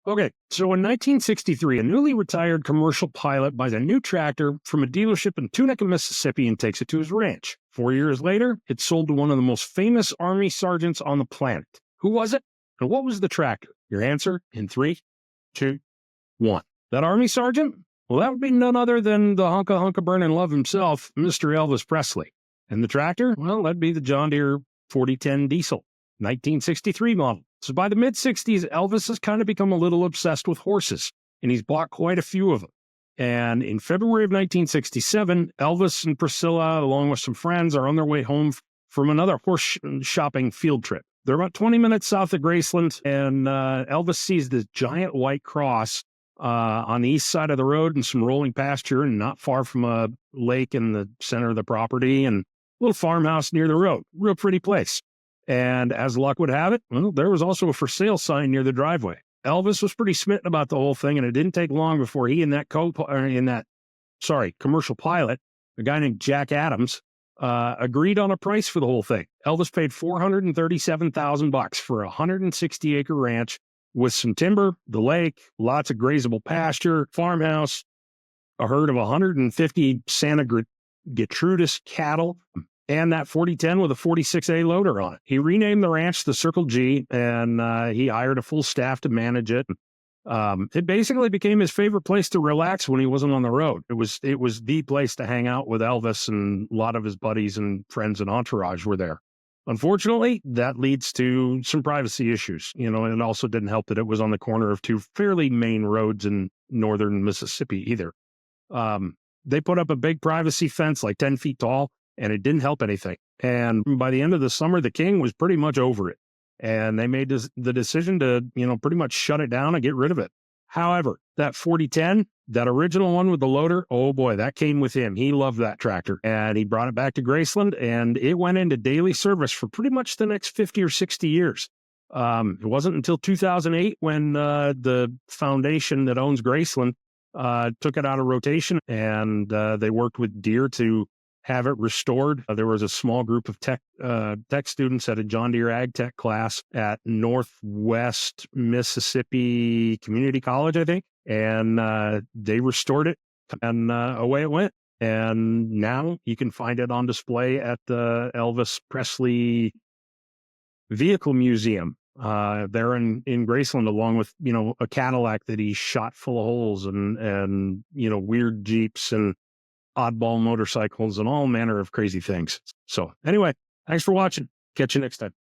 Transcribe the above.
Okay, so in 1963, a newly retired commercial pilot buys a new tractor from a dealership in Tunica, Mississippi, and takes it to his ranch. 4 years later, it's sold to one of the most famous Army sergeants on the planet. Who was it? And what was the tractor? Your answer in three, two, one. That Army sergeant? Well, that would be none other than the hunka burning love himself, Mr. Elvis Presley. And the tractor? Well, that'd be the John Deere 4010 diesel, 1963 model. So by the mid-60s, Elvis has kind of become a little obsessed with horses, and he's bought quite a few of them. And in February of 1967, Elvis and Priscilla, along with some friends, are on their way home from another horse shopping field trip. They're about 20 minutes south of Graceland, and Elvis sees this giant white cross on the east side of the road and some rolling pasture, and not far from a lake in the center of the property, and a little farmhouse near the road. Real pretty place. And as luck would have it, well, there was also a for sale sign near the driveway. Elvis was pretty smitten about the whole thing, and it didn't take long before he and that commercial pilot, a guy named Jack Adams, agreed on a price for the whole thing. Elvis paid $437,000 for a 160-acre ranch with some timber, the lake, lots of grazable pasture, farmhouse, a herd of 150 Santa Gertrudis cattle, and that 4010 with a 46A loader on it. He renamed the ranch the Circle G, and he hired a full staff to manage it. It basically became his favorite place to relax when he wasn't on the road. It was the place to hang out with Elvis, and a lot of his buddies and friends and entourage were there. Unfortunately, that leads to some privacy issues, and it also didn't help that it was on the corner of two fairly main roads in northern Mississippi either. They put up a big privacy fence, like 10 feet tall, and it didn't help anything. And by the end of the summer, the king was pretty much over it. And they made the decision to, pretty much shut it down and get rid of it. However, that 4010, that original one with the loader, oh boy, that came with him. He loved that tractor, and he brought it back to Graceland, and it went into daily service for pretty much the next 50 or 60 years. It wasn't until 2008 when the foundation that owns Graceland took it out of rotation, and they worked with Deere to have it restored. There was a small group of tech students at a John Deere Ag Tech class at Northwest Mississippi Community College, I think, and they restored it, and away it went. And now you can find it on display at the Elvis Presley Vehicle Museum there in Graceland, along with, a Cadillac that he shot full of holes, and weird Jeeps and oddball motorcycles and all manner of crazy things. So anyway, thanks for watching. Catch you next time.